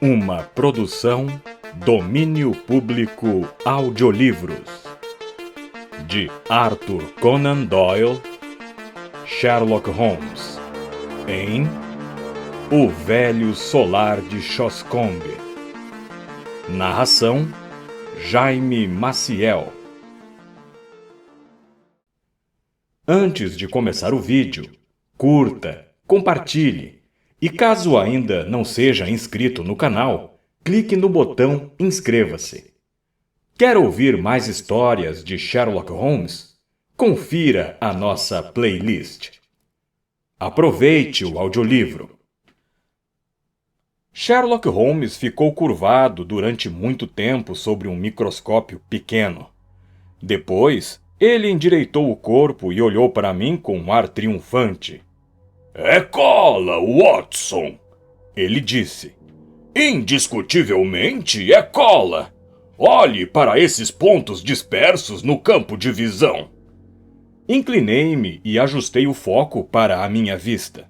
Uma produção Domínio Público Audiolivros de Arthur Conan Doyle, Sherlock Holmes, em O Velho Solar de Shoscombe. Narração Jaime Maciel. Antes de começar o vídeo, curta, compartilhe e caso ainda não seja inscrito no canal, clique no botão Inscreva-se. Quer ouvir mais histórias de Sherlock Holmes? Confira a nossa playlist. Aproveite o audiolivro. Sherlock Holmes ficou curvado durante muito tempo sobre um microscópio pequeno. Depois, ele endireitou o corpo e olhou para mim com um ar triunfante. É cola, Watson, ele disse. Indiscutivelmente é cola. Olhe para esses pontos dispersos no campo de visão. Inclinei-me e ajustei o foco para a minha vista.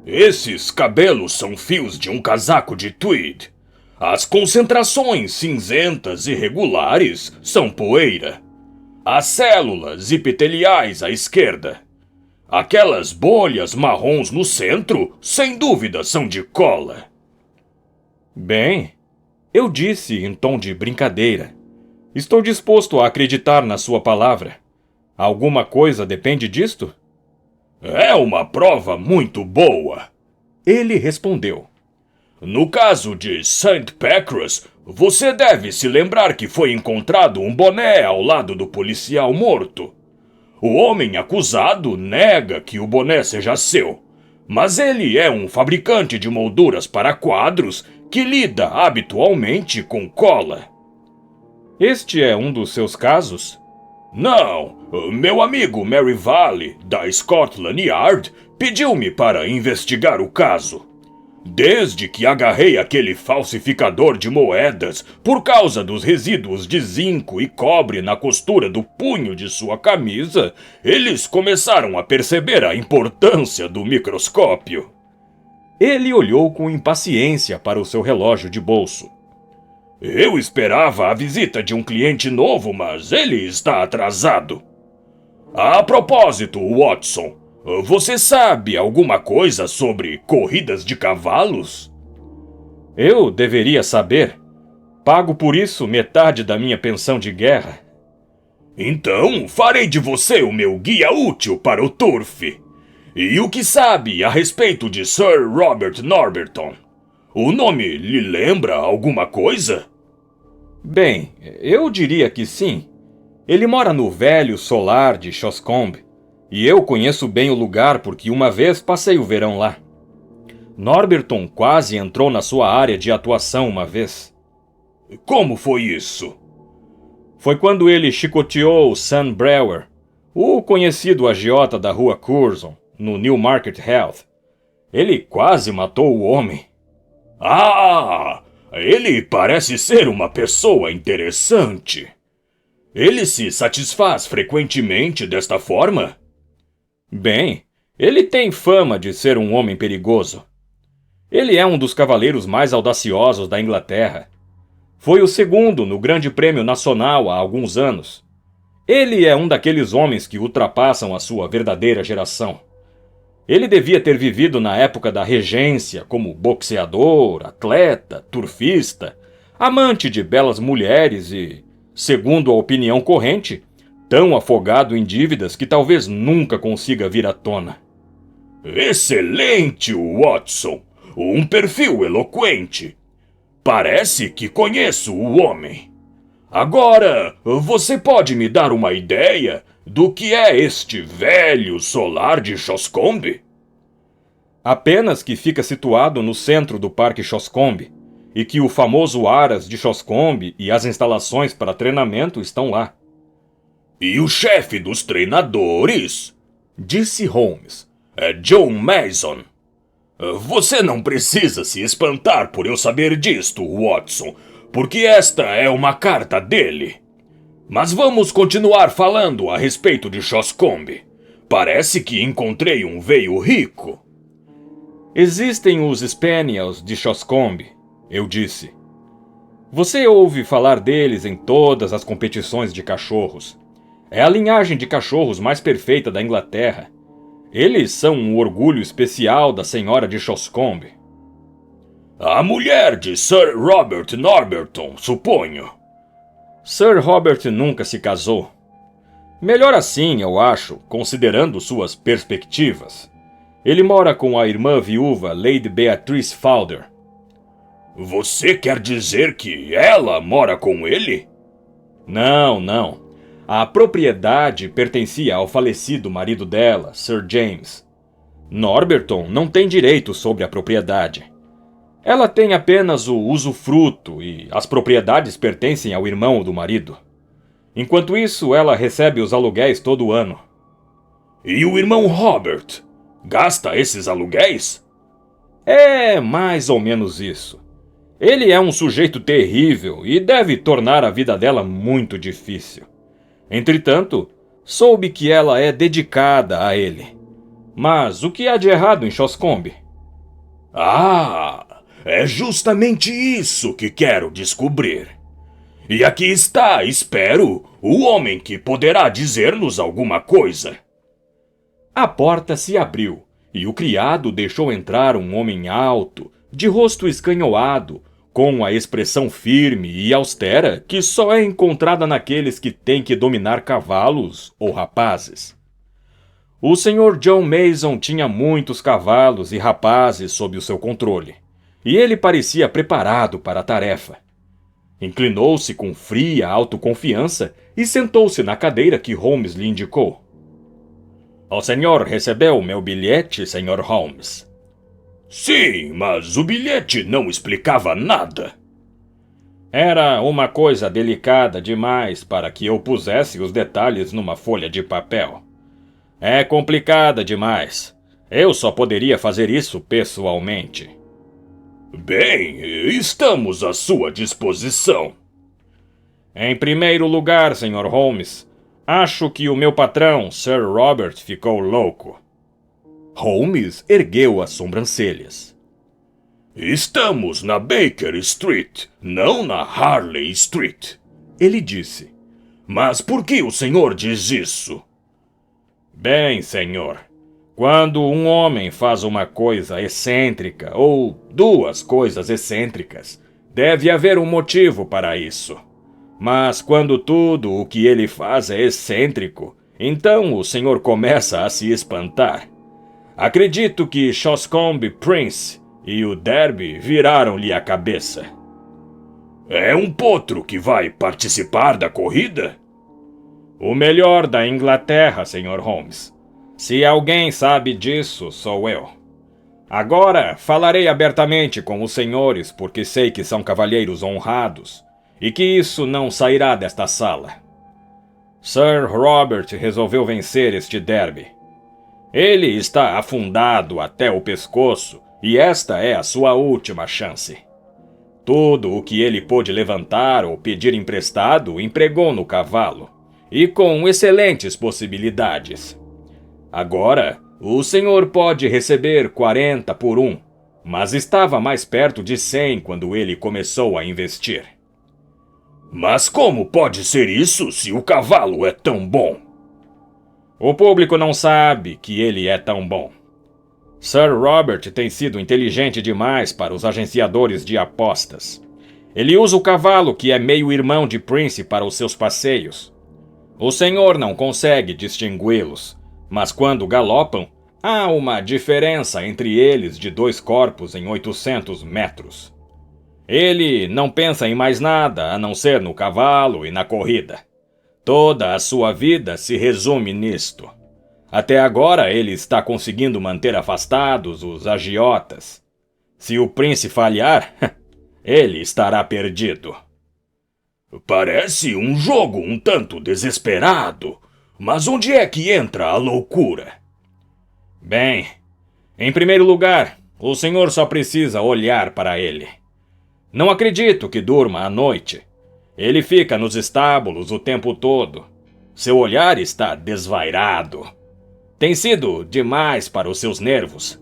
Esses cabelos são fios de um casaco de tweed. As concentrações cinzentas e regulares são poeira. As células epiteliais à esquerda. Aquelas bolhas marrons no centro, sem dúvida, são de cola. Bem, eu disse em tom de brincadeira. Estou disposto a acreditar na sua palavra. Alguma coisa depende disto? É uma prova muito boa, ele respondeu. No caso de St. Pancras, você deve se lembrar que foi encontrado um boné ao lado do policial morto. O homem acusado nega que o boné seja seu, mas ele é um fabricante de molduras para quadros que lida habitualmente com cola. Este é um dos seus casos? Não, meu amigo Mary Valley, da Scotland Yard, pediu-me para investigar o caso. Desde que agarrei aquele falsificador de moedas por causa dos resíduos de zinco e cobre na costura do punho de sua camisa, eles começaram a perceber a importância do microscópio. Ele olhou com impaciência para o seu relógio de bolso. Eu esperava a visita de um cliente novo, mas ele está atrasado. A propósito, Watson, você sabe alguma coisa sobre corridas de cavalos? Eu deveria saber. Pago por isso metade da minha pensão de guerra. Então, farei de você o meu guia útil para o turf. E o que sabe a respeito de Sir Robert Norberton? O nome lhe lembra alguma coisa? Bem, eu diria que sim. Ele mora no Velho Solar de Shoscombe. E eu conheço bem o lugar porque uma vez passei o verão lá. Norberton quase entrou na sua área de atuação uma vez. Como foi isso? Foi quando ele chicoteou Sam Brewer, o conhecido agiota da rua Curzon, no Newmarket Heath. Ele quase matou o homem. Ah, ele parece ser uma pessoa interessante. Ele se satisfaz frequentemente desta forma? Bem, ele tem fama de ser um homem perigoso. Ele é um dos cavaleiros mais audaciosos da Inglaterra. Foi o segundo no Grande Prêmio Nacional há alguns anos. Ele é um daqueles homens que ultrapassam a sua verdadeira geração. Ele devia ter vivido na época da regência como boxeador, atleta, turfista, amante de belas mulheres e, segundo a opinião corrente, tão afogado em dívidas que talvez nunca consiga vir à tona. Excelente, Watson! Um perfil eloquente. Parece que conheço o homem. Agora, você pode me dar uma ideia do que é este Velho Solar de Shoscombe? Apenas que fica situado no centro do Parque Shoscombe e que o famoso Aras de Shoscombe e as instalações para treinamento estão lá. E o chefe dos treinadores, disse Holmes, é John Mason. Você não precisa se espantar por eu saber disto, Watson, porque esta é uma carta dele. Mas vamos continuar falando a respeito de Shoscombe. Parece que encontrei um veio rico. Existem os Spaniels de Shoscombe, eu disse. Você ouve falar deles em todas as competições de cachorros. É a linhagem de cachorros mais perfeita da Inglaterra. Eles são um orgulho especial da senhora de Shoscombe. A mulher de Sir Robert Norberton, suponho. Sir Robert nunca se casou. Melhor assim, eu acho, considerando suas perspectivas. Ele mora com a irmã viúva Lady Beatrice Falder. Você quer dizer que ela mora com ele? Não. A propriedade pertencia ao falecido marido dela, Sir James. Norberton não tem direito sobre a propriedade. Ela tem apenas o usufruto e as propriedades pertencem ao irmão do marido. Enquanto isso, ela recebe os aluguéis todo ano. E o irmão Robert gasta esses aluguéis? É mais ou menos isso. Ele é um sujeito terrível e deve tornar a vida dela muito difícil. Entretanto, soube que ela é dedicada a ele. Mas o que há de errado em Shoscombe? Ah, é justamente isso que quero descobrir. E aqui está, espero, o homem que poderá dizer-nos alguma coisa. A porta se abriu e o criado deixou entrar um homem alto, de rosto escanhoado, com a expressão firme e austera que só é encontrada naqueles que têm que dominar cavalos ou rapazes. O Sr. John Mason tinha muitos cavalos e rapazes sob o seu controle, e ele parecia preparado para a tarefa. Inclinou-se com fria autoconfiança e sentou-se na cadeira que Holmes lhe indicou. O senhor recebeu meu bilhete, Sr. Holmes? Sim, mas o bilhete não explicava nada. Era uma coisa delicada demais para que eu pusesse os detalhes numa folha de papel. É complicada demais. Eu só poderia fazer isso pessoalmente. Bem, estamos à sua disposição. Em primeiro lugar, Sr. Holmes, acho que o meu patrão, Sir Robert, ficou louco. Holmes ergueu as sobrancelhas. Estamos na Baker Street, não na Harley Street, ele disse. Mas por que o senhor diz isso? Bem, senhor, quando um homem faz uma coisa excêntrica ou duas coisas excêntricas, deve haver um motivo para isso. Mas quando tudo o que ele faz é excêntrico, então o senhor começa a se espantar. Acredito que Shoscombe Prince e o Derby viraram-lhe a cabeça. É um potro que vai participar da corrida? O melhor da Inglaterra, Sr. Holmes. Se alguém sabe disso, sou eu. Agora falarei abertamente com os senhores, porque sei que são cavalheiros honrados, e que isso não sairá desta sala. Sir Robert resolveu vencer este Derby. Ele está afundado até o pescoço e esta é a sua última chance. Tudo o que ele pôde levantar ou pedir emprestado empregou no cavalo, e com excelentes possibilidades. Agora, o senhor pode receber 40 por 1, mas estava mais perto de 100 quando ele começou a investir. Mas como pode ser isso se o cavalo é tão bom? O público não sabe que ele é tão bom. Sir Robert tem sido inteligente demais para os agenciadores de apostas. Ele usa o cavalo que é meio-irmão de Prince para os seus passeios. O senhor não consegue distingui-los, mas quando galopam, há uma diferença entre eles de 2 corpos em 800 metros. Ele não pensa em mais nada a não ser no cavalo e na corrida. Toda a sua vida se resume nisto. Até agora ele está conseguindo manter afastados os agiotas. Se o Prince falhar, ele estará perdido. Parece um jogo um tanto desesperado, mas onde é que entra a loucura? Bem, em primeiro lugar, o senhor só precisa olhar para ele. Não acredito que durma à noite. Ele fica nos estábulos o tempo todo. Seu olhar está desvairado. Tem sido demais para os seus nervos.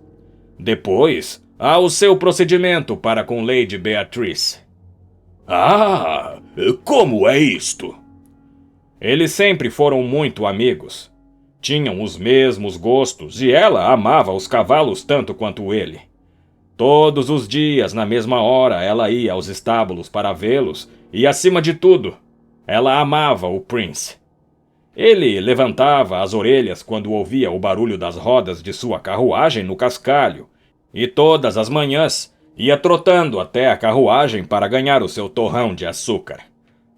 Depois, há o seu procedimento para com Lady Beatrice. Ah, como é isto? Eles sempre foram muito amigos. Tinham os mesmos gostos e ela amava os cavalos tanto quanto ele. Todos os dias, na mesma hora, ela ia aos estábulos para vê-los e, acima de tudo, ela amava o Prince. Ele levantava as orelhas quando ouvia o barulho das rodas de sua carruagem no cascalho e todas as manhãs ia trotando até a carruagem para ganhar o seu torrão de açúcar.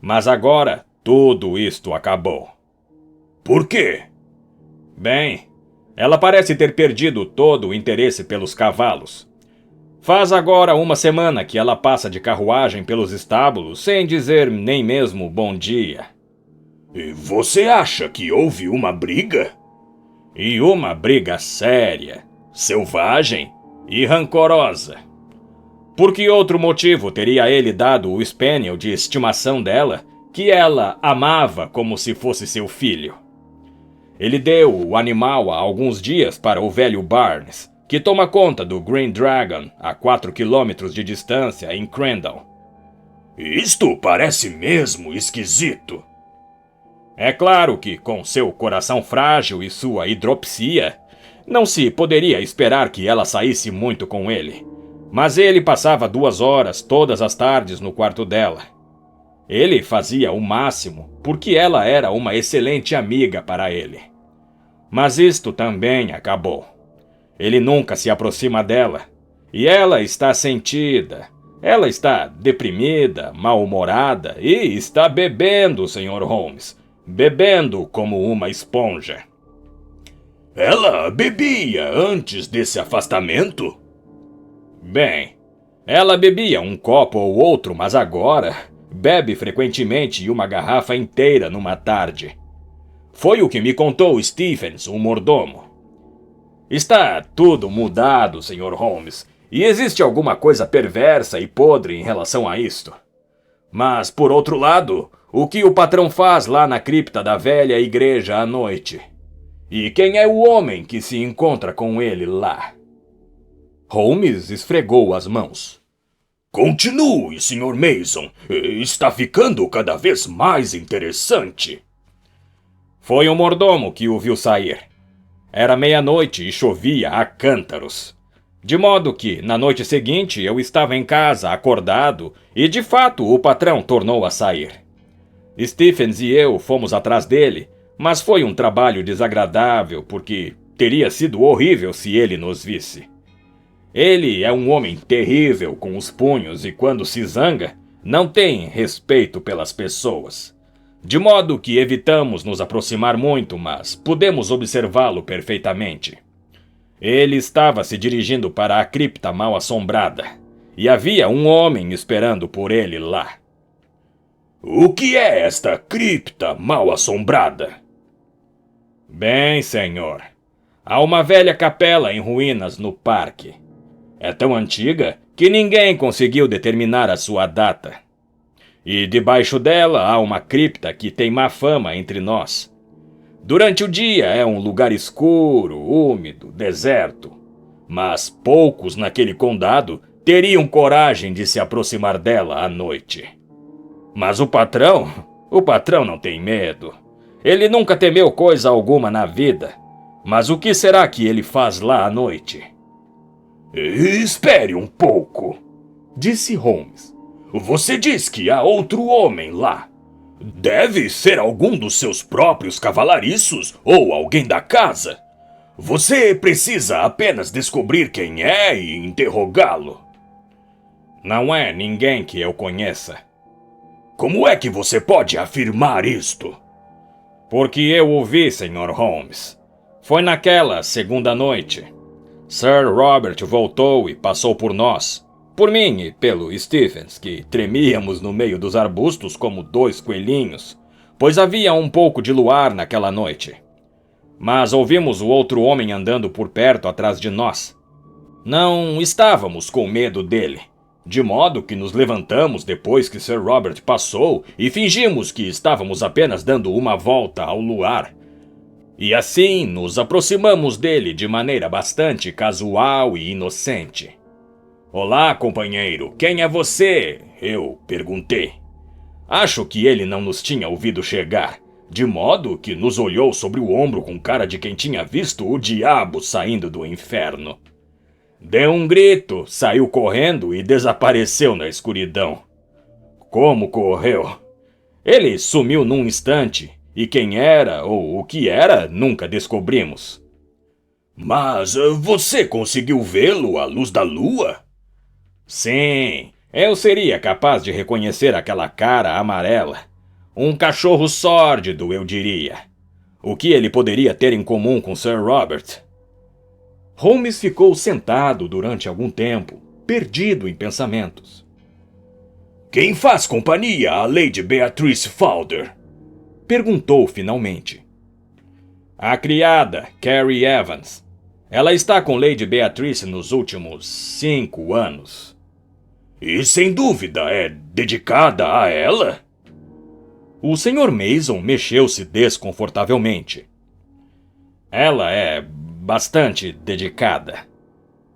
Mas agora tudo isto acabou. Por quê? Bem, ela parece ter perdido todo o interesse pelos cavalos. Faz agora uma semana que ela passa de carruagem pelos estábulos sem dizer nem mesmo bom dia. E você acha que houve uma briga? E uma briga séria, selvagem e rancorosa. Por que outro motivo teria ele dado o spaniel de estimação dela, que ela amava como se fosse seu filho? Ele deu o animal há alguns dias para o velho Barnes, que toma conta do Green Dragon a 4 quilômetros de distância em Crandall. Isto parece mesmo esquisito. É claro que, com seu coração frágil e sua hidropsia, não se poderia esperar que ela saísse muito com ele. Mas ele passava 2 horas todas as tardes no quarto dela. Ele fazia o máximo, porque ela era uma excelente amiga para ele. Mas isto também acabou. Ele nunca se aproxima dela. E ela está sentida. Ela está deprimida, mal-humorada e está bebendo, Sr. Holmes. Bebendo como uma esponja. Ela bebia antes desse afastamento? Bem, ela bebia um copo ou outro, mas agora bebe frequentemente uma garrafa inteira numa tarde. Foi o que me contou Stephens, o mordomo. Está tudo mudado, Sr. Holmes, e existe alguma coisa perversa e podre em relação a isto. Mas, por outro lado, o que o patrão faz lá na cripta da velha igreja à noite? E quem é o homem que se encontra com ele lá? Holmes esfregou as mãos. Continue, Sr. Mason. Está ficando cada vez mais interessante. Foi o mordomo que o viu sair. Era meia-noite e chovia a cântaros. De modo que, na noite seguinte, eu estava em casa, acordado, e de fato o patrão tornou a sair. Stephens e eu fomos atrás dele, mas foi um trabalho desagradável, porque teria sido horrível se ele nos visse. Ele é um homem terrível com os punhos e, quando se zanga, não tem respeito pelas pessoas. De modo que evitamos nos aproximar muito, mas pudemos observá-lo perfeitamente. Ele estava se dirigindo para a cripta mal-assombrada, e havia um homem esperando por ele lá. O que é esta cripta mal-assombrada? Bem, senhor, há uma velha capela em ruínas no parque. É tão antiga que ninguém conseguiu determinar a sua data. E debaixo dela há uma cripta que tem má fama entre nós. Durante o dia é um lugar escuro, úmido, deserto. Mas poucos naquele condado teriam coragem de se aproximar dela à noite. Mas o patrão não tem medo. Ele nunca temeu coisa alguma na vida. Mas o que será que ele faz lá à noite? Espere um pouco, disse Holmes. Você diz que há outro homem lá. Deve ser algum dos seus próprios cavalariços ou alguém da casa. Você precisa apenas descobrir quem é e interrogá-lo. Não é ninguém que eu conheça. Como é que você pode afirmar isto? Porque eu o vi, Sr. Holmes. Foi naquela segunda noite. Sir Robert voltou e passou por nós. Por mim e pelo Stephens, que tremíamos no meio dos arbustos como 2 coelhinhos, pois havia um pouco de luar naquela noite. Mas ouvimos o outro homem andando por perto atrás de nós. Não estávamos com medo dele, de modo que nos levantamos depois que Sir Robert passou e fingimos que estávamos apenas dando uma volta ao luar. E assim nos aproximamos dele de maneira bastante casual e inocente. "Olá, companheiro, quem é você?" eu perguntei. Acho que ele não nos tinha ouvido chegar, de modo que nos olhou sobre o ombro com cara de quem tinha visto o diabo saindo do inferno. Deu um grito, saiu correndo e desapareceu na escuridão. Como correu? Ele sumiu num instante, e quem era ou o que era nunca descobrimos. Mas você conseguiu vê-lo à luz da lua? Sim, eu seria capaz de reconhecer aquela cara amarela. Um cachorro sórdido, eu diria. O que ele poderia ter em comum com Sir Robert? Holmes ficou sentado durante algum tempo, perdido em pensamentos. Quem faz companhia à Lady Beatrice Fowler? Perguntou finalmente. A criada, Carrie Evans. Ela está com Lady Beatrice nos últimos 5 anos. E sem dúvida é dedicada a ela? O Sr. Mason mexeu-se desconfortavelmente. Ela é bastante dedicada,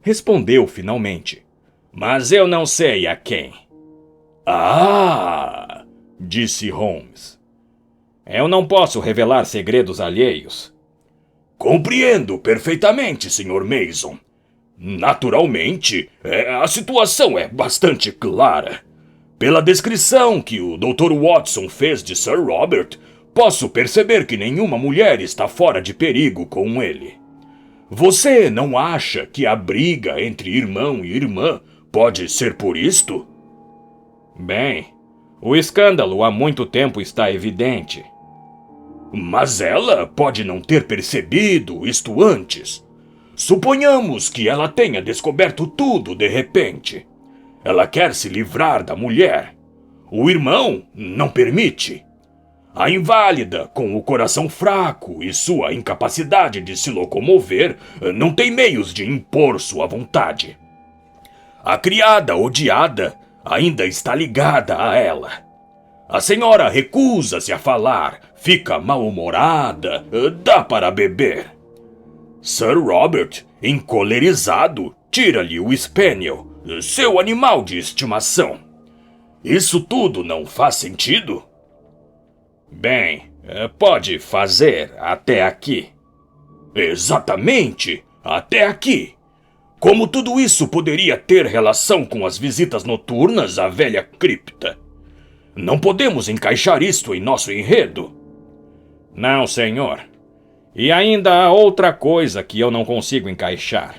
respondeu finalmente. Mas eu não sei a quem. Ah! Disse Holmes. Eu não posso revelar segredos alheios. Compreendo perfeitamente, Sr. Mason. Naturalmente, a situação é bastante clara. Pela descrição que o Dr. Watson fez de Sir Robert, posso perceber que nenhuma mulher está fora de perigo com ele. Você não acha que a briga entre irmão e irmã pode ser por isto? Bem, o escândalo há muito tempo está evidente. Mas ela pode não ter percebido isto antes. Suponhamos que ela tenha descoberto tudo de repente. Ela quer se livrar da mulher. O irmão não permite. A inválida, com o coração fraco e sua incapacidade de se locomover, não tem meios de impor sua vontade. A criada odiada ainda está ligada a ela. A senhora recusa-se a falar, fica mal-humorada, dá para beber. Sir Robert, encolerizado, tira-lhe o Spaniel, seu animal de estimação. Isso tudo não faz sentido? Bem, pode fazer até aqui. Exatamente, até aqui. Como tudo isso poderia ter relação com as visitas noturnas à velha cripta? Não podemos encaixar isto em nosso enredo. Não, senhor. E ainda há outra coisa que eu não consigo encaixar.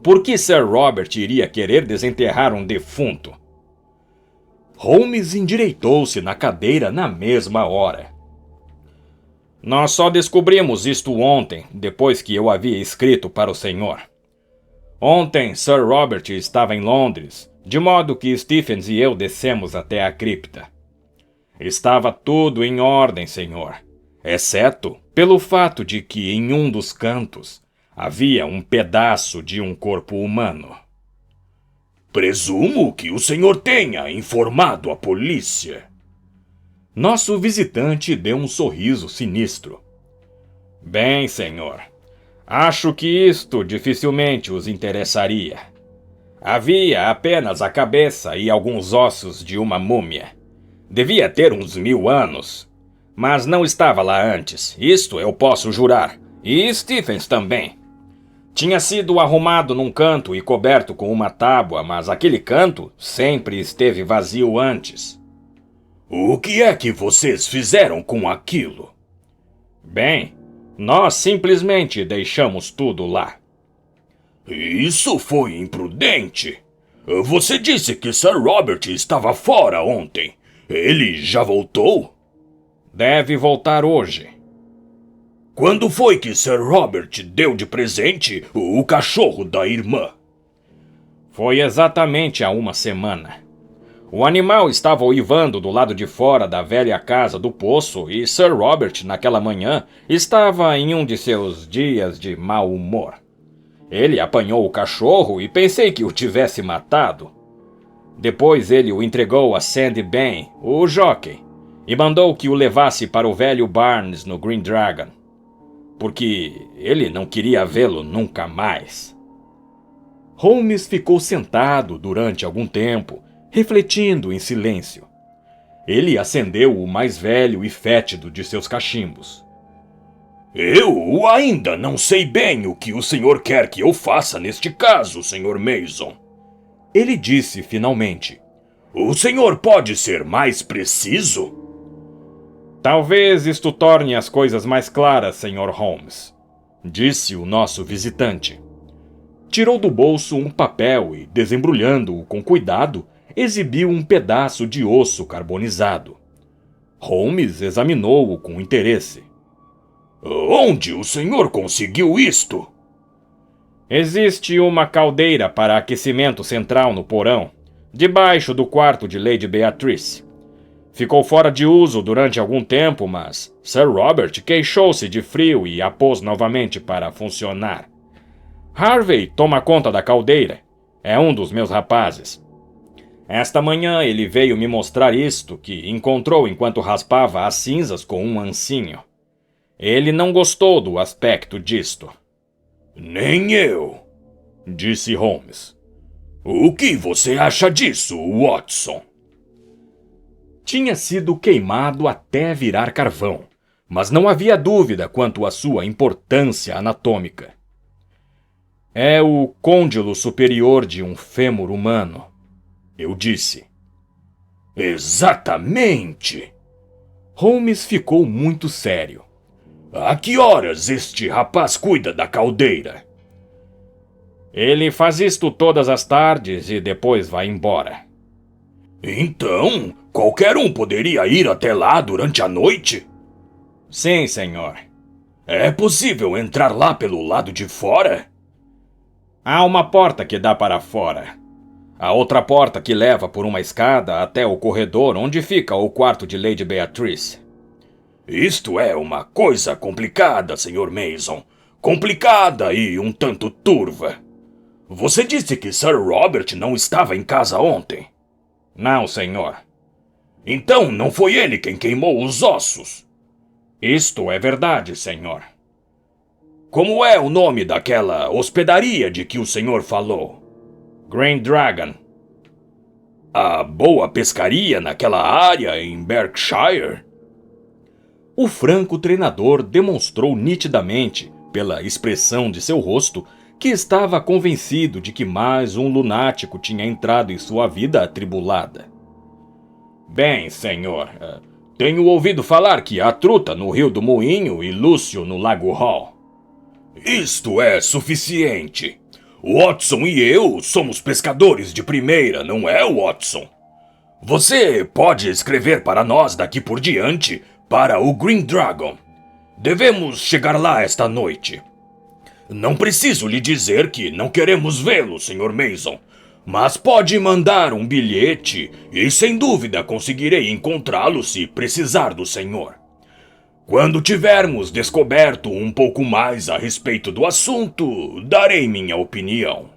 Por que Sir Robert iria querer desenterrar um defunto? Holmes endireitou-se na cadeira na mesma hora. Nós só descobrimos isto ontem, depois que eu havia escrito para o senhor. Ontem, Sir Robert estava em Londres, de modo que Stephens e eu descemos até a cripta. Estava tudo em ordem, senhor, exceto pelo fato de que em um dos cantos havia um pedaço de um corpo humano. Presumo que o senhor tenha informado a polícia. Nosso visitante deu um sorriso sinistro. Bem, senhor, acho que isto dificilmente os interessaria. Havia apenas a cabeça e alguns ossos de uma múmia. Devia ter uns 1000 anos, mas não estava lá antes, isto eu posso jurar, e Stephens também. Tinha sido arrumado num canto e coberto com uma tábua, mas aquele canto sempre esteve vazio antes. O que é que vocês fizeram com aquilo? Bem, nós simplesmente deixamos tudo lá. Isso foi imprudente. Você disse que Sir Robert estava fora ontem. Ele já voltou? Deve voltar hoje. Quando foi que Sir Robert deu de presente o cachorro da irmã? Foi exatamente há uma semana. O animal estava uivando do lado de fora da velha casa do poço e Sir Robert, naquela manhã, estava em um de seus dias de mau humor. Ele apanhou o cachorro e pensei que o tivesse matado. Depois ele o entregou a Sandy Bain, o jockey, e mandou que o levasse para o velho Barnes no Green Dragon. porque ele não queria vê-lo nunca mais. Holmes ficou sentado durante algum tempo, refletindo em silêncio. Ele acendeu o mais velho e fétido de seus cachimbos. Eu ainda não sei bem o que o senhor quer que eu faça neste caso, Sr. Mason. Ele disse finalmente. O senhor pode ser mais preciso? Talvez isto torne as coisas mais claras, Sr. Holmes, disse o nosso visitante. Tirou do bolso um papel e, desembrulhando-o com cuidado, exibiu um pedaço de osso carbonizado. Holmes examinou-o com interesse. Onde o senhor conseguiu isto? Existe uma caldeira para aquecimento central no porão, debaixo do quarto de Lady Beatrice. Ficou fora de uso durante algum tempo, mas Sir Robert queixou-se de frio e a pôs novamente para funcionar. Harvey toma conta da caldeira. É um dos meus rapazes. Esta manhã ele veio me mostrar isto que encontrou enquanto raspava as cinzas com um ancinho. Ele não gostou do aspecto disto. Nem eu, disse Holmes. O que você acha disso, Watson? Tinha sido queimado até virar carvão, mas não havia dúvida quanto à sua importância anatômica. É o côndilo superior de um fêmur humano, eu disse. Exatamente! Holmes ficou muito sério. A que horas este rapaz cuida da caldeira? Ele faz isto todas as tardes e depois vai embora. Então, qualquer um poderia ir até lá durante a noite? Sim, senhor. É possível entrar lá pelo lado de fora? Há uma porta que dá para fora. Há outra porta que leva por uma escada até o corredor onde fica o quarto de Lady Beatrice. Isto é uma coisa complicada, Sr. Mason. Complicada e um tanto turva. Você disse que Sir Robert não estava em casa ontem? Não, senhor. Então não foi ele quem queimou os ossos? Isto é verdade, senhor. Como é o nome daquela hospedaria de que o senhor falou? Green Dragon. A boa pescaria naquela área em Berkshire? O franco treinador demonstrou nitidamente, pela expressão de seu rosto, que estava convencido de que mais um lunático tinha entrado em sua vida atribulada. Bem, senhor, tenho ouvido falar que há truta no Rio do Moinho e Lúcio no Lago Hall. Isto é suficiente. Watson e eu somos pescadores de primeira, não é, Watson? Você pode escrever para nós daqui por diante para o Green Dragon. Devemos chegar lá esta noite. Não preciso lhe dizer que não queremos vê-lo, Sr. Mason, mas pode mandar um bilhete e sem dúvida conseguirei encontrá-lo se precisar do senhor. Quando tivermos descoberto um pouco mais a respeito do assunto, darei minha opinião.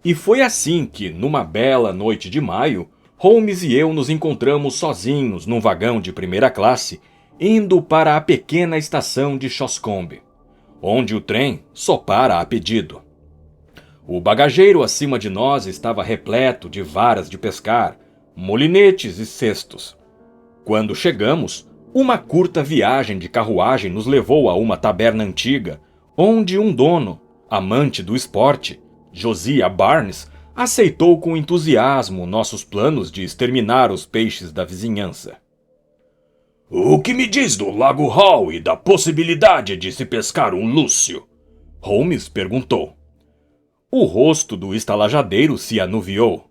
E foi assim que, numa bela noite de maio, Holmes e eu nos encontramos sozinhos num vagão de primeira classe, indo para a pequena estação de Shoscombe, onde o trem só para a pedido. O bagageiro acima de nós estava repleto de varas de pescar, molinetes e cestos. Quando chegamos, uma curta viagem de carruagem nos levou a uma taberna antiga, onde um dono, amante do esporte, Josiah Barnes, aceitou com entusiasmo nossos planos de exterminar os peixes da vizinhança. O que me diz do Lago Hall e da possibilidade de se pescar um Lúcio? Holmes perguntou. O rosto do estalajadeiro se anuviou.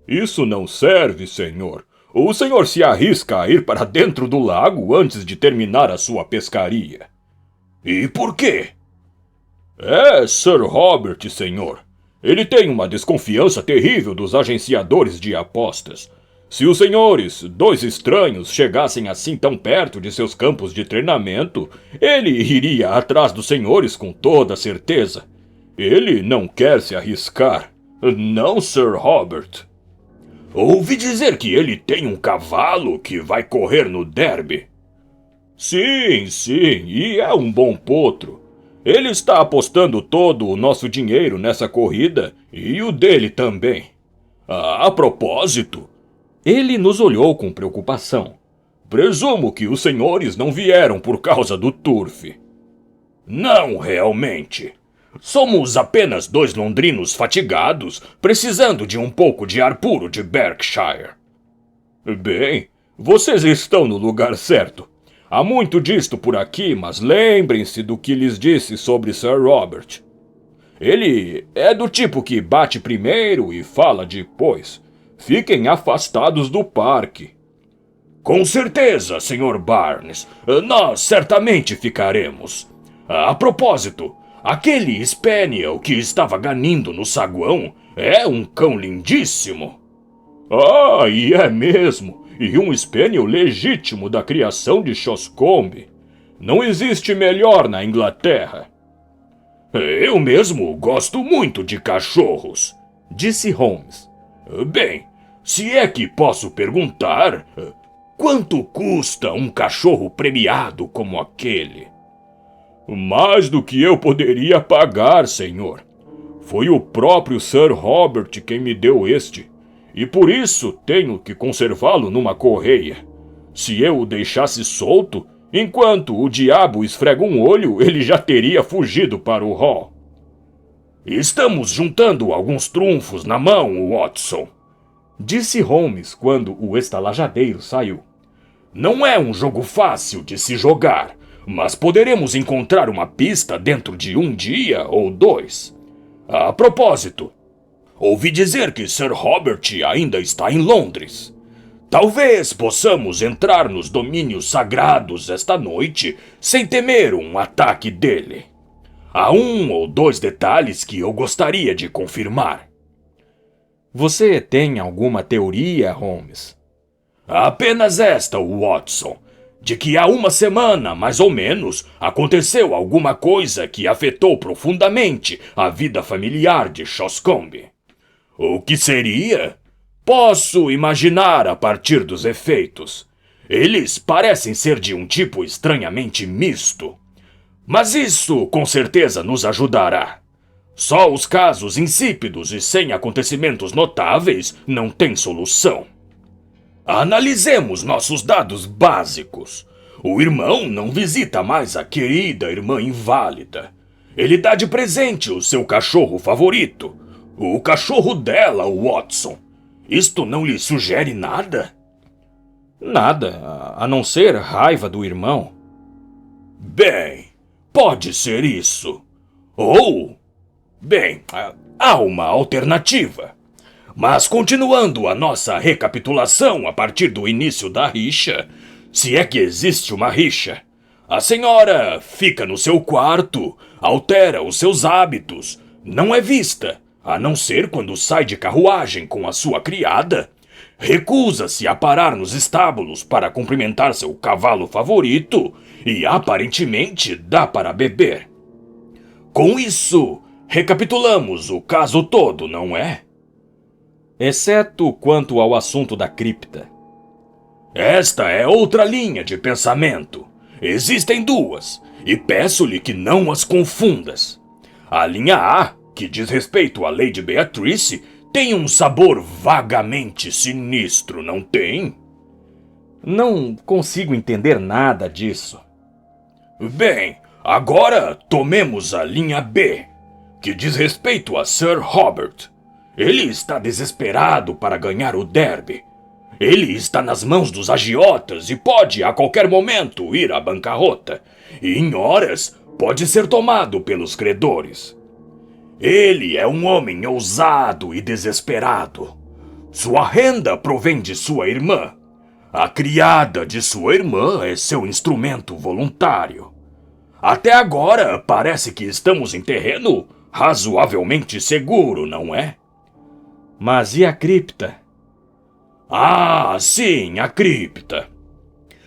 Isso não serve, senhor. O senhor se arrisca a ir para dentro do lago antes de terminar a sua pescaria. E por quê? É Sir Robert, senhor. Ele tem uma desconfiança terrível dos agenciadores de apostas. Se os senhores, dois estranhos, chegassem assim tão perto de seus campos de treinamento, ele iria atrás dos senhores com toda certeza. Ele não quer se arriscar. Não, Sir Robert. Ouvi dizer que ele tem um cavalo que vai correr no derby. Sim, sim, e é um bom potro. Ele está apostando todo o nosso dinheiro nessa corrida e o dele também. A propósito, ele nos olhou com preocupação. Presumo que os senhores não vieram por causa do turf. Não, realmente. Somos apenas dois londrinos fatigados, precisando de um pouco de ar puro de Berkshire. Bem, vocês estão no lugar certo. Há muito disto por aqui, mas lembrem-se do que lhes disse sobre Sir Robert. Ele é do tipo que bate primeiro e fala depois. Fiquem afastados do parque. Com certeza, Sr. Barnes. Nós certamente ficaremos. A propósito, aquele Spaniel que estava ganindo no saguão é um cão lindíssimo. Ah, e é mesmo. E um Spaniel legítimo da criação de Shoscombe. Não existe melhor na Inglaterra. Eu mesmo gosto muito de cachorros, disse Holmes. Bem, se é que posso perguntar, quanto custa um cachorro premiado como aquele? Mais do que eu poderia pagar, senhor. Foi o próprio Sir Robert quem me deu este, e por isso tenho que conservá-lo numa correia. Se eu o deixasse solto, enquanto o diabo esfrega um olho, ele já teria fugido para o hall. Estamos juntando alguns trunfos na mão, Watson, disse Holmes quando o estalajadeiro saiu. Não é um jogo fácil de se jogar, mas poderemos encontrar uma pista dentro de um dia ou dois. A propósito, ouvi dizer que Sir Robert ainda está em Londres. Talvez possamos entrar nos domínios sagrados esta noite sem temer um ataque dele. Há um ou dois detalhes que eu gostaria de confirmar. Você tem alguma teoria, Holmes? Apenas esta, Watson, de que há uma semana, mais ou menos, aconteceu alguma coisa que afetou profundamente a vida familiar de Shoscombe. O que seria? Posso imaginar a partir dos efeitos. Eles parecem ser de um tipo estranhamente misto. Mas isso com certeza nos ajudará. Só os casos insípidos e sem acontecimentos notáveis não têm solução. Analisemos nossos dados básicos. O irmão não visita mais a querida irmã inválida. Ele dá de presente o seu cachorro favorito. O cachorro dela, Watson. Isto não lhe sugere nada? Nada, a não ser raiva do irmão. Bem, pode ser isso. Ou... Bem, há uma alternativa. Mas continuando a nossa recapitulação a partir do início da rixa, se é que existe uma rixa, a senhora fica no seu quarto, altera os seus hábitos, não é vista, a não ser quando sai de carruagem com a sua criada, recusa-se a parar nos estábulos para cumprimentar seu cavalo favorito e aparentemente dá para beber. Com isso, recapitulamos o caso todo, não é? Exceto quanto ao assunto da cripta. Esta é outra linha de pensamento. Existem duas, e peço-lhe que não as confundas. A linha A, que diz respeito à Lady Beatrice, tem um sabor vagamente sinistro, não tem? Não consigo entender nada disso. Bem, agora tomemos a linha B, que diz respeito a Sir Robert. Ele está desesperado para ganhar o derby. Ele está nas mãos dos agiotas e pode a qualquer momento ir à bancarrota. E em horas pode ser tomado pelos credores. Ele é um homem ousado e desesperado. Sua renda provém de sua irmã. A criada de sua irmã é seu instrumento voluntário. Até agora parece que estamos em terreno razoavelmente seguro, não é? Mas e a cripta? Ah, sim, a cripta.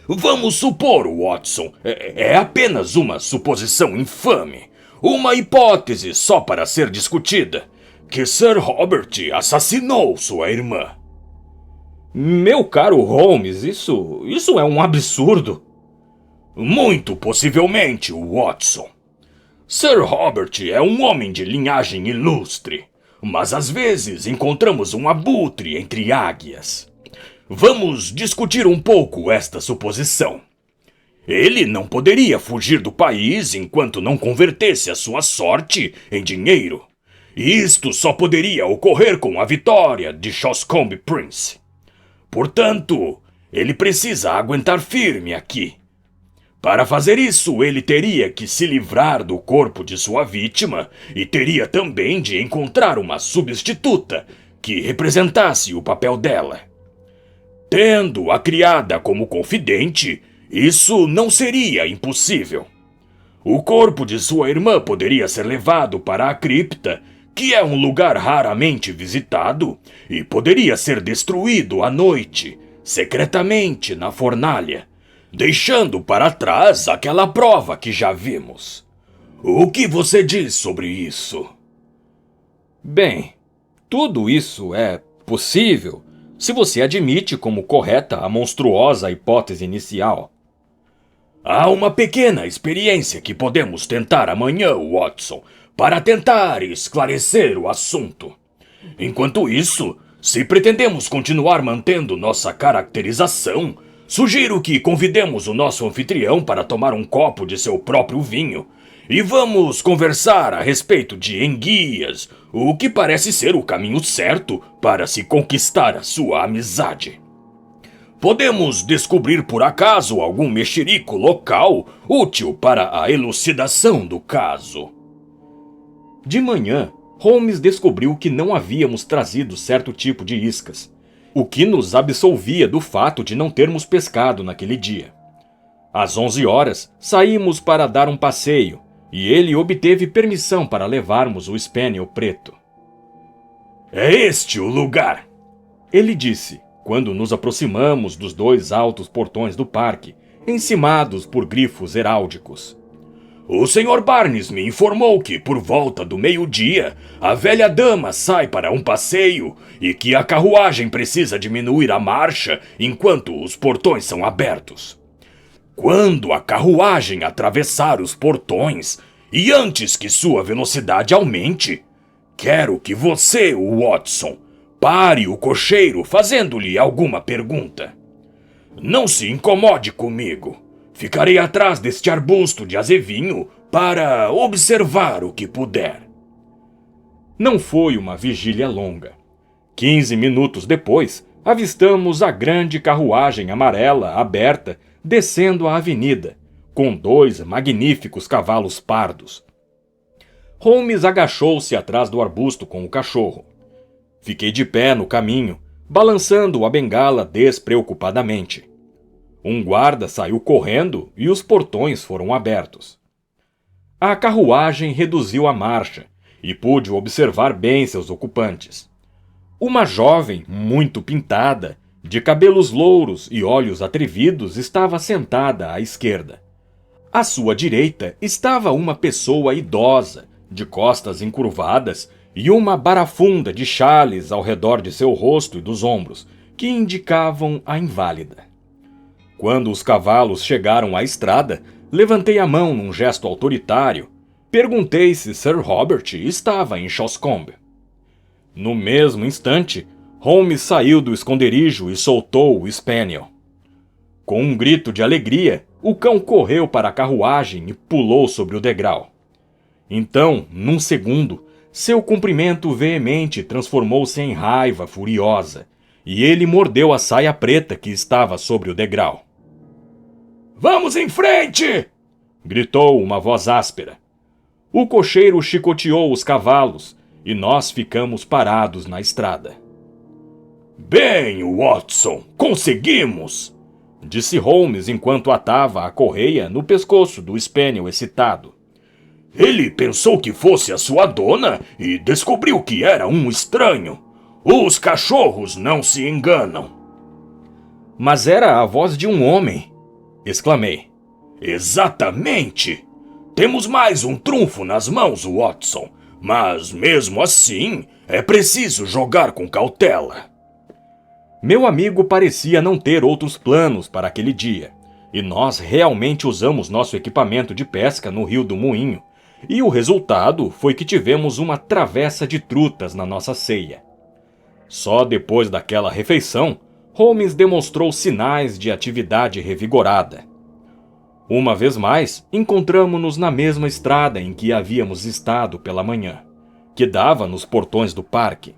Vamos supor, Watson, é apenas uma suposição infame, uma hipótese só para ser discutida, que Sir Robert assassinou sua irmã. Meu caro Holmes, isso é um absurdo. Muito possivelmente, Watson. Sir Robert é um homem de linhagem ilustre, mas às vezes encontramos um abutre entre águias. Vamos discutir um pouco esta suposição. Ele não poderia fugir do país enquanto não convertesse a sua sorte em dinheiro. Isto só poderia ocorrer com a vitória de Shoscombe Prince. Portanto, ele precisa aguentar firme aqui. Para fazer isso, ele teria que se livrar do corpo de sua vítima e teria também de encontrar uma substituta que representasse o papel dela. Tendo a criada como confidente, isso não seria impossível. O corpo de sua irmã poderia ser levado para a cripta, que é um lugar raramente visitado, e poderia ser destruído à noite, secretamente na fornalha, deixando para trás aquela prova que já vimos. O que você diz sobre isso? Bem, tudo isso é possível se você admite como correta a monstruosa hipótese inicial. Há uma pequena experiência que podemos tentar amanhã, Watson, para tentar esclarecer o assunto. Enquanto isso, se pretendemos continuar mantendo nossa caracterização, sugiro que convidemos o nosso anfitrião para tomar um copo de seu próprio vinho e vamos conversar a respeito de enguias, o que parece ser o caminho certo para se conquistar a sua amizade. Podemos descobrir por acaso algum mexerico local útil para a elucidação do caso. De manhã, Holmes descobriu que não havíamos trazido certo tipo de iscas, o que nos absolvia do fato de não termos pescado naquele dia. Às 11 horas, saímos para dar um passeio, e ele obteve permissão para levarmos o Spaniel preto. É este o lugar, ele disse, quando nos aproximamos dos 2 altos portões do parque, encimados por grifos heráldicos. O Sr. Barnes me informou que, por volta do meio-dia, a velha dama sai para um passeio e que a carruagem precisa diminuir a marcha enquanto os portões são abertos. Quando a carruagem atravessar os portões e antes que sua velocidade aumente, quero que você, Watson, pare o cocheiro fazendo-lhe alguma pergunta. Não se incomode comigo. Ficarei atrás deste arbusto de azevinho para observar o que puder. Não foi uma vigília longa. 15 minutos depois, avistamos a grande carruagem amarela aberta descendo a avenida, com 2 magníficos cavalos pardos. Holmes agachou-se atrás do arbusto com o cachorro. Fiquei de pé no caminho, balançando a bengala despreocupadamente. Um guarda saiu correndo e os portões foram abertos. A carruagem reduziu a marcha e pude observar bem seus ocupantes. Uma jovem, muito pintada, de cabelos louros e olhos atrevidos, estava sentada à esquerda. À sua direita estava uma pessoa idosa, de costas encurvadas e uma barafunda de chales ao redor de seu rosto e dos ombros, que indicavam a inválida. Quando os cavalos chegaram à estrada, levantei a mão num gesto autoritário. Perguntei se Sir Robert estava em Shoscombe. No mesmo instante, Holmes saiu do esconderijo e soltou o Spaniel. Com um grito de alegria, o cão correu para a carruagem e pulou sobre o degrau. Então, num segundo, seu comprimento veemente transformou-se em raiva furiosa, e ele mordeu a saia preta que estava sobre o degrau. Vamos em frente! Gritou uma voz áspera. O cocheiro chicoteou os cavalos e nós ficamos parados na estrada. Bem, Watson, conseguimos! Disse Holmes enquanto atava a correia no pescoço do Spaniel excitado. Ele pensou que fosse a sua dona e descobriu que era um estranho. Os cachorros não se enganam. Mas era a voz de um homem, exclamei. Exatamente! Temos mais um trunfo nas mãos, Watson, mas mesmo assim é preciso jogar com cautela. Meu amigo parecia não ter outros planos para aquele dia, E nós realmente usamos nosso equipamento de pesca no Rio do Moinho, e o resultado foi que tivemos uma travessa de trutas na nossa ceia. Só depois daquela refeição, Holmes demonstrou sinais de atividade revigorada. Uma vez mais, encontramo-nos na mesma estrada em que havíamos estado pela manhã, que dava nos portões do parque.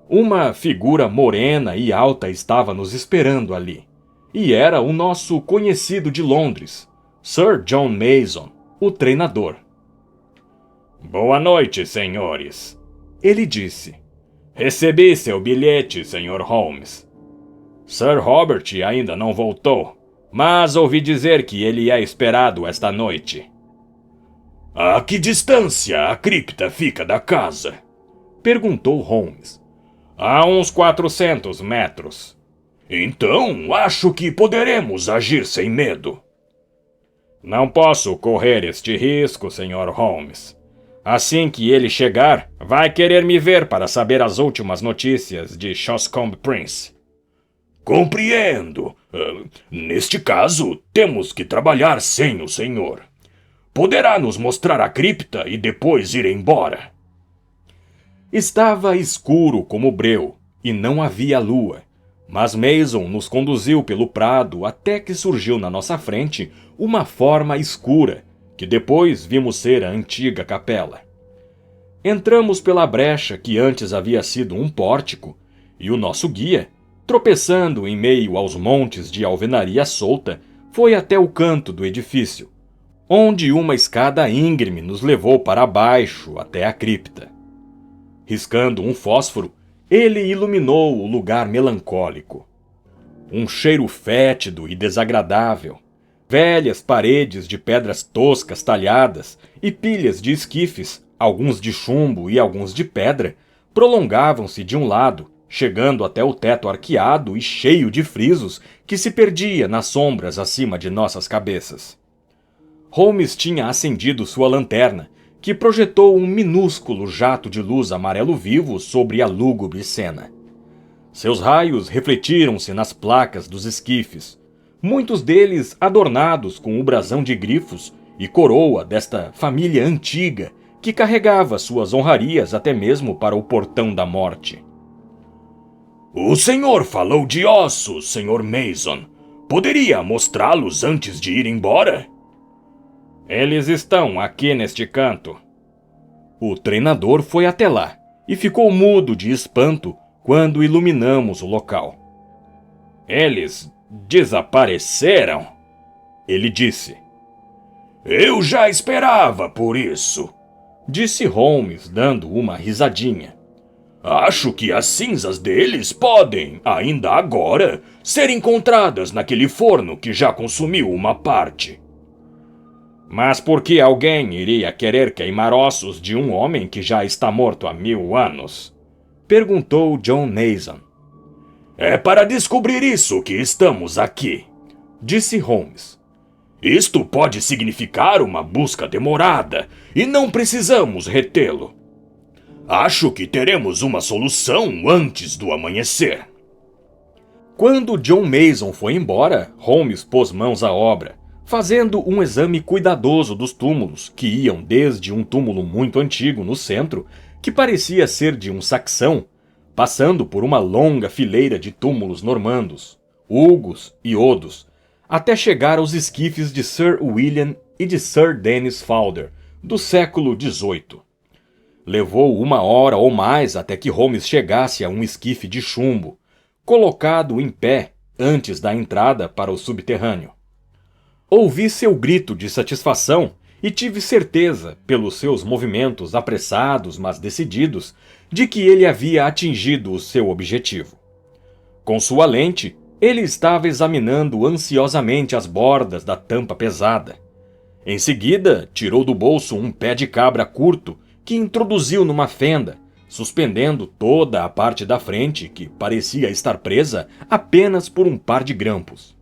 Uma figura morena e alta estava nos esperando ali, e era o nosso conhecido de Londres, Sir John Mason, o treinador. Boa noite, senhores, ele disse. Recebi seu bilhete, Sr. Holmes. Sir Robert ainda não voltou, mas ouvi dizer que ele é esperado esta noite. A que distância a cripta fica da casa? Perguntou Holmes. A uns 400 metros. Então, acho que poderemos agir sem medo. Não posso correr este risco, Sr. Holmes. Assim que ele chegar, vai querer me ver para saber as últimas notícias de Shoscombe Prince. Compreendo. Neste caso, temos que trabalhar sem o senhor. Poderá nos mostrar a cripta e depois ir embora. Estava escuro como breu, e não havia lua, mas Mason nos conduziu pelo prado até que surgiu na nossa frente uma forma escura, que depois vimos ser a antiga capela. Entramos pela brecha que antes havia sido um pórtico, e o nosso guia, tropeçando em meio aos montes de alvenaria solta, foi até o canto do edifício, onde uma escada íngreme nos levou para baixo até a cripta. Riscando um fósforo, ele iluminou o lugar melancólico. Um cheiro fétido e desagradável, velhas paredes de pedras toscas talhadas e pilhas de esquifes, alguns de chumbo e alguns de pedra, prolongavam-se de um lado, chegando até o teto arqueado e cheio de frisos que se perdia nas sombras acima de nossas cabeças. Holmes tinha acendido sua lanterna, que projetou um minúsculo jato de luz amarelo vivo sobre a lúgubre cena. Seus raios refletiram-se nas placas dos esquifes, muitos deles adornados com o brasão de grifos e coroa desta família antiga que carregava suas honrarias até mesmo para o portão da morte. O senhor falou de ossos, Sr. Mason. Poderia mostrá-los antes de ir embora? Eles estão aqui neste canto. O treinador foi até lá e ficou mudo de espanto quando iluminamos o local. Eles desapareceram? Ele disse. Eu já esperava por isso, disse Holmes, dando uma risadinha. Acho que as cinzas deles podem, ainda agora, ser encontradas naquele forno que já consumiu uma parte. Mas por que alguém iria querer queimar ossos de um homem que já está morto há 1000 anos? Perguntou John Mason. É para descobrir isso que estamos aqui, disse Holmes. Isto pode significar uma busca demorada e não precisamos retê-lo. Acho que teremos uma solução antes do amanhecer. Quando John Mason foi embora, Holmes pôs mãos à obra, fazendo um exame cuidadoso dos túmulos, que iam desde um túmulo muito antigo no centro, que parecia ser de um saxão, passando por uma longa fileira de túmulos normandos, hugos e odos, até chegar aos esquifes de Sir William e de Sir Dennis Fowler, do século XVIII. Levou 1 hora ou mais até que Holmes chegasse a um esquife de chumbo, colocado em pé antes da entrada para o subterrâneo. Ouvi seu grito de satisfação e tive certeza, pelos seus movimentos apressados mas decididos, de que ele havia atingido o seu objetivo. Com sua lente, ele estava examinando ansiosamente as bordas da tampa pesada. Em seguida, tirou do bolso um pé de cabra curto que introduziu numa fenda, suspendendo toda a parte da frente que parecia estar presa apenas por um par de grampos.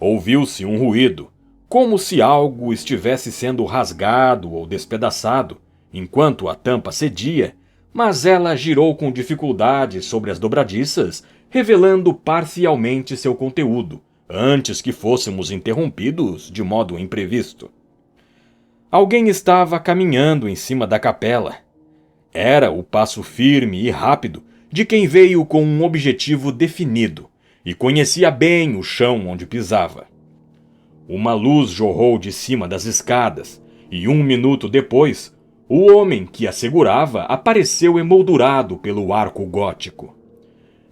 Ouviu-se um ruído, como se algo estivesse sendo rasgado ou despedaçado, enquanto a tampa cedia, mas ela girou com dificuldade sobre as dobradiças, revelando parcialmente seu conteúdo, antes que fôssemos interrompidos de modo imprevisto. Alguém estava caminhando em cima da capela. Era o passo firme e rápido de quem veio com um objetivo definido e conhecia bem o chão onde pisava. Uma luz jorrou de cima das escadas e 1 minuto depois, o homem que a segurava apareceu emoldurado pelo arco gótico.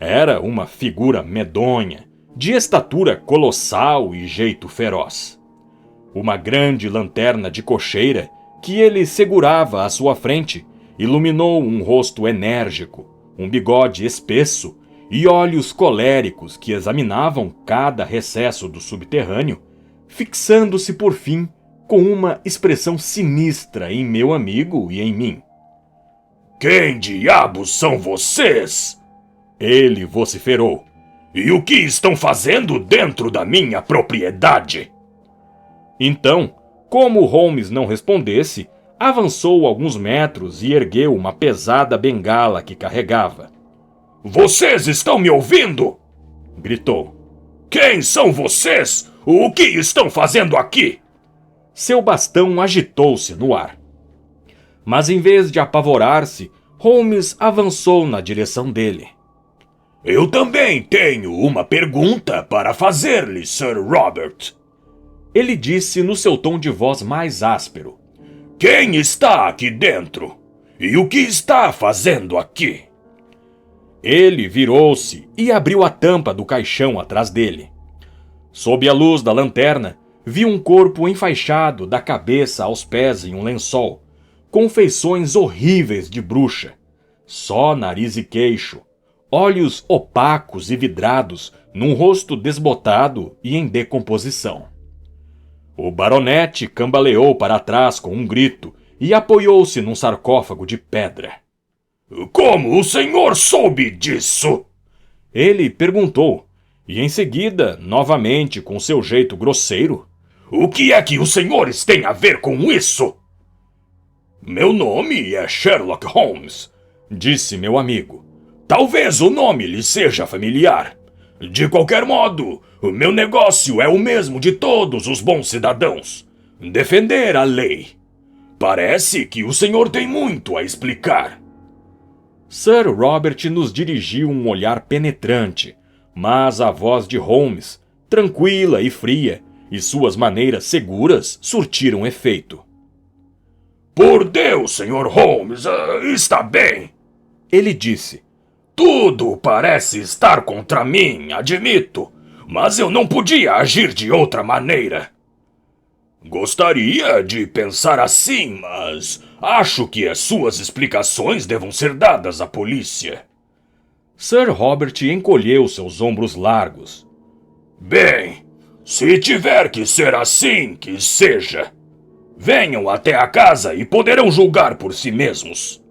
Era uma figura medonha, de estatura colossal e jeito feroz. Uma grande lanterna de cocheira que ele segurava à sua frente iluminou um rosto enérgico, um bigode espesso e olhos coléricos que examinavam cada recesso do subterrâneo, fixando-se por fim com uma expressão sinistra em meu amigo e em mim. Quem diabos são vocês? Ele vociferou. E o que estão fazendo dentro da minha propriedade? Então, como Holmes não respondesse, avançou alguns metros e ergueu uma pesada bengala que carregava. Vocês estão me ouvindo? Gritou. Quem são vocês? O que estão fazendo aqui? Seu bastão agitou-se no ar. Mas em vez de apavorar-se, Holmes avançou na direção dele. Eu também tenho uma pergunta para fazer-lhe, Sir Robert. Ele disse no seu tom de voz mais áspero. Quem está aqui dentro? E o que está fazendo aqui? Ele virou-se e abriu a tampa do caixão atrás dele. Sob a luz da lanterna, vi um corpo enfaixado da cabeça aos pés em um lençol, com feições horríveis de bruxa. Só nariz e queixo, olhos opacos e vidrados num rosto desbotado e em decomposição. O baronete cambaleou para trás com um grito e apoiou-se num sarcófago de pedra. Como o senhor soube disso? Ele perguntou, e em seguida, novamente com seu jeito grosseiro. O que é que os senhores têm a ver com isso? Meu nome é Sherlock Holmes, disse meu amigo. Talvez o nome lhe seja familiar. De qualquer modo, o meu negócio é o mesmo de todos os bons cidadãos. Defender a lei. Parece que o senhor tem muito a explicar. Sir Robert nos dirigiu um olhar penetrante, mas a voz de Holmes, tranquila e fria, e suas maneiras seguras surtiram efeito. Por Deus, Sr. Holmes, está bem. Ele disse. Tudo parece estar contra mim, admito, mas eu não podia agir de outra maneira. Gostaria de pensar assim, mas acho que as suas explicações devam ser dadas à polícia. Sir Robert encolheu seus ombros largos. Bem, se tiver que ser assim, que seja. Venham até a casa e poderão julgar por si mesmos.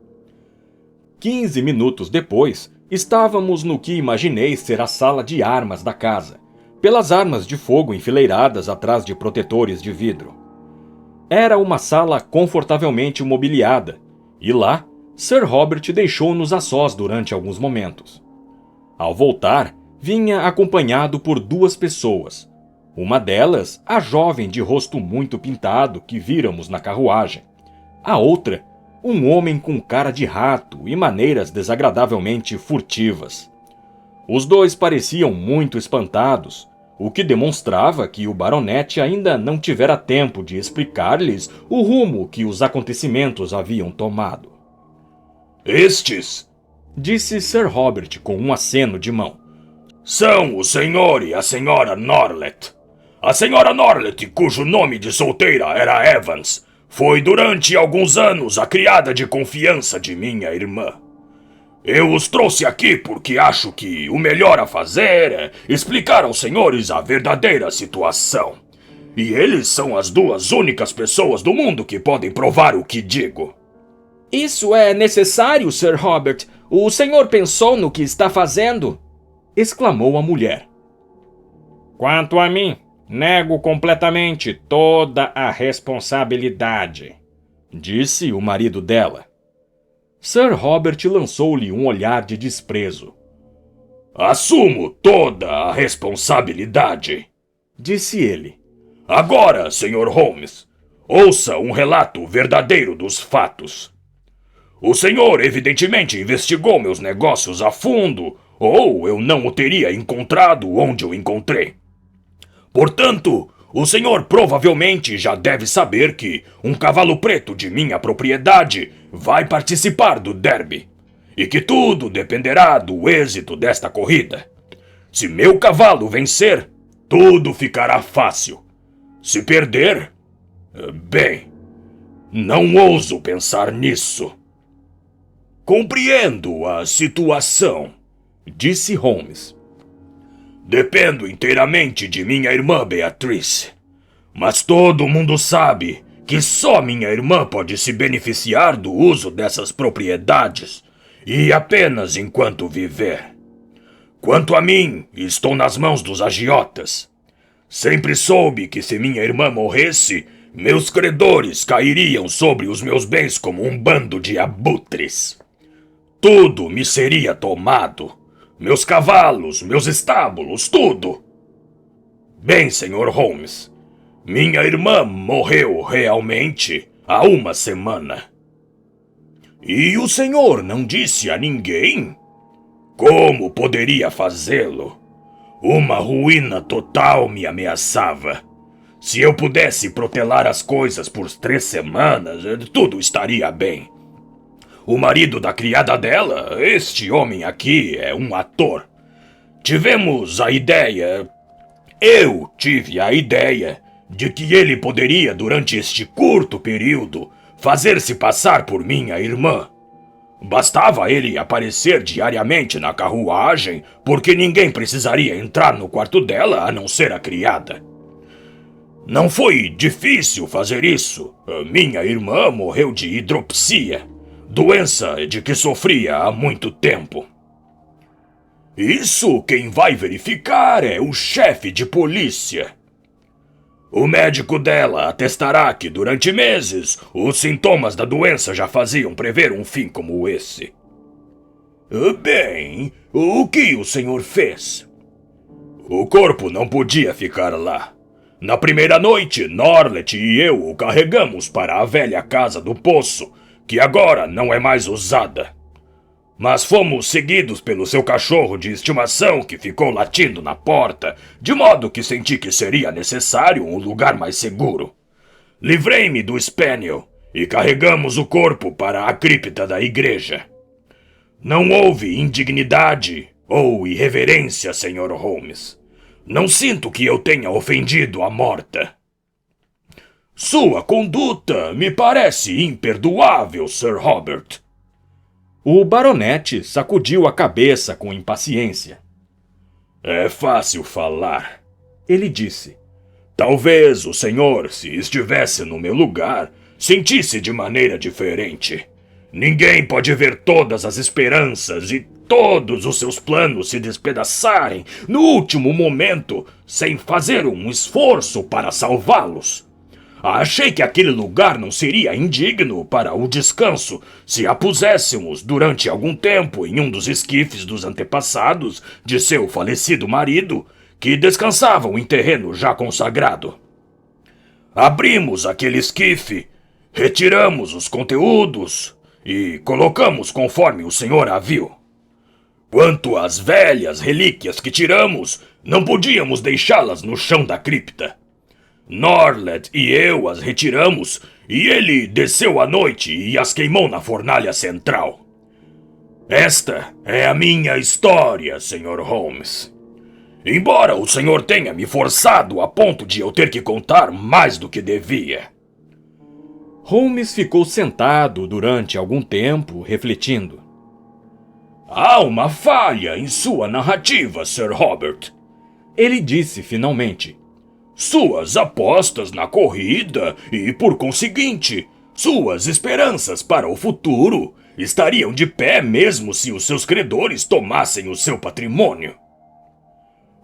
15 minutos depois, estávamos no que imaginei ser a sala de armas da casa, pelas armas de fogo enfileiradas atrás de protetores de vidro. Era uma sala confortavelmente mobiliada, e lá, Sir Robert deixou-nos a sós durante alguns momentos. Ao voltar, vinha acompanhado por 2 pessoas. Uma delas, a jovem de rosto muito pintado que víramos na carruagem. A outra, um homem com cara de rato e maneiras desagradavelmente furtivas. Os 2 pareciam muito espantados, o que demonstrava que o baronete ainda não tivera tempo de explicar-lhes o rumo que os acontecimentos haviam tomado. Estes, disse Sir Robert com um aceno de mão, são o senhor e a senhora Norlet. A senhora Norlet, cujo nome de solteira era Evans, foi durante alguns anos a criada de confiança de minha irmã. Eu os trouxe aqui porque acho que o melhor a fazer é explicar aos senhores a verdadeira situação. E eles são as 2 únicas pessoas do mundo que podem provar o que digo. Isso é necessário, Sir Robert. O senhor pensou no que está fazendo? Exclamou a mulher. Quanto a mim, nego completamente toda a responsabilidade, disse o marido dela. Sir Robert lançou-lhe um olhar de desprezo. Assumo toda a responsabilidade, disse ele. Agora, Sr. Holmes, ouça um relato verdadeiro dos fatos. O senhor evidentemente investigou meus negócios a fundo, ou eu não o teria encontrado onde o encontrei. Portanto, o senhor provavelmente já deve saber que um cavalo preto de minha propriedade vai participar do derby, e que tudo dependerá do êxito desta corrida. Se meu cavalo vencer, tudo ficará fácil. Se perder, bem, não ouso pensar nisso. Compreendo a situação, disse Holmes. Dependo inteiramente de minha irmã Beatrice. Mas todo mundo sabe que só minha irmã pode se beneficiar do uso dessas propriedades, e apenas enquanto viver. Quanto a mim, estou nas mãos dos agiotas. Sempre soube que se minha irmã morresse, meus credores cairiam sobre os meus bens como um bando de abutres. Tudo me seria tomado. Meus cavalos, meus estábulos, tudo. Bem, Sr. Holmes, minha irmã morreu realmente há uma semana. E o senhor não disse a ninguém? Como poderia fazê-lo? Uma ruína total me ameaçava. Se eu pudesse protelar as coisas por 3 semanas, tudo estaria bem. O marido da criada dela, este homem aqui, é um ator. Eu tive a ideia de que ele poderia, durante este curto período, fazer-se passar por minha irmã. Bastava ele aparecer diariamente na carruagem, porque ninguém precisaria entrar no quarto dela a não ser a criada. Não foi difícil fazer isso. Minha irmã morreu de hidropsia, doença de que sofria há muito tempo. Isso quem vai verificar é o chefe de polícia. O médico dela atestará que durante meses os sintomas da doença já faziam prever um fim como esse. Bem, o que o senhor fez? O corpo não podia ficar lá. Na primeira noite, Norlet e eu o carregamos para a velha casa do poço, que agora não é mais usada. Mas fomos seguidos pelo seu cachorro de estimação que ficou latindo na porta, de modo que senti que seria necessário um lugar mais seguro. Livrei-me do Spaniel e carregamos o corpo para a cripta da igreja. Não houve indignidade ou irreverência, Sr. Holmes. Não sinto que eu tenha ofendido a morta. Sua conduta me parece imperdoável, Sir Robert. O baronete sacudiu a cabeça com impaciência. É fácil falar, ele disse. Talvez o senhor, se estivesse no meu lugar, sentisse de maneira diferente. Ninguém pode ver todas as esperanças e todos os seus planos se despedaçarem no último momento sem fazer um esforço para salvá-los. Achei que aquele lugar não seria indigno para o descanso se a puséssemos durante algum tempo em um dos esquifes dos antepassados de seu falecido marido, que descansavam em terreno já consagrado. Abrimos aquele esquife, retiramos os conteúdos e colocamos conforme o senhor a viu. Quanto às velhas relíquias que tiramos, não podíamos deixá-las no chão da cripta. Norlet e eu as retiramos e ele desceu à noite e as queimou na fornalha central. Esta é a minha história, Sr. Holmes. Embora o senhor tenha me forçado a ponto de eu ter que contar mais do que devia. Holmes ficou sentado durante algum tempo, refletindo. Há uma falha em sua narrativa, Sir Robert. Ele disse finalmente. Suas apostas na corrida e, por conseguinte, suas esperanças para o futuro estariam de pé mesmo se os seus credores tomassem o seu patrimônio.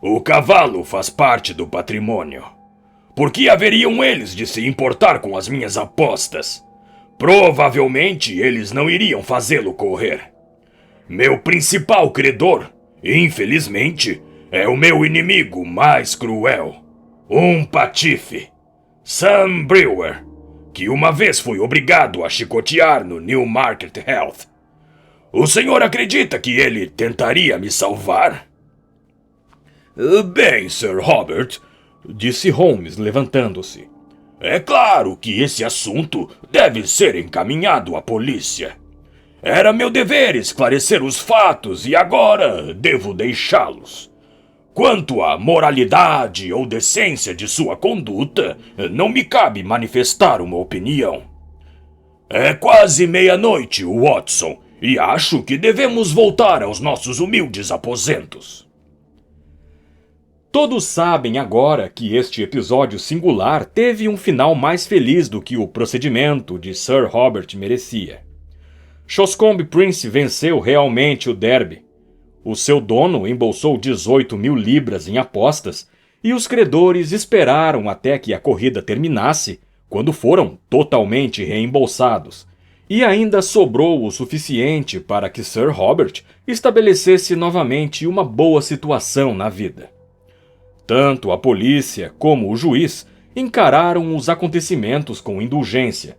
O cavalo faz parte do patrimônio. Por que haveriam eles de se importar com as minhas apostas? Provavelmente eles não iriam fazê-lo correr. Meu principal credor, infelizmente, é o meu inimigo mais cruel. Um patife. Sam Brewer, que uma vez foi obrigado a chicotear no Newmarket Heath. O senhor acredita que ele tentaria me salvar? Bem, Sir Robert, disse Holmes, levantando-se. É claro que esse assunto deve ser encaminhado à polícia. Era meu dever esclarecer os fatos e agora devo deixá-los. Quanto à moralidade ou decência de sua conduta, não me cabe manifestar uma opinião. É quase meia-noite, Watson, e acho que devemos voltar aos nossos humildes aposentos. Todos sabem agora que este episódio singular teve um final mais feliz do que o procedimento de Sir Robert merecia. Shoscombe Prince venceu realmente o derby. O seu dono embolsou 18.000 libras em apostas e os credores esperaram até que a corrida terminasse, quando foram totalmente reembolsados, e ainda sobrou o suficiente para que Sir Robert estabelecesse novamente uma boa situação na vida. Tanto a polícia como o juiz encararam os acontecimentos com indulgência,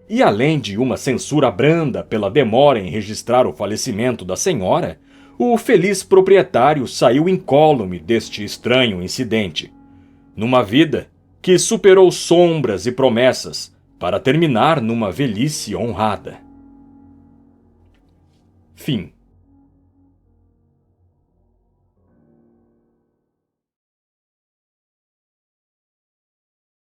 e além de uma censura branda pela demora em registrar o falecimento da senhora, o feliz proprietário saiu incólume deste estranho incidente, numa vida que superou sombras e promessas para terminar numa velhice honrada. Fim.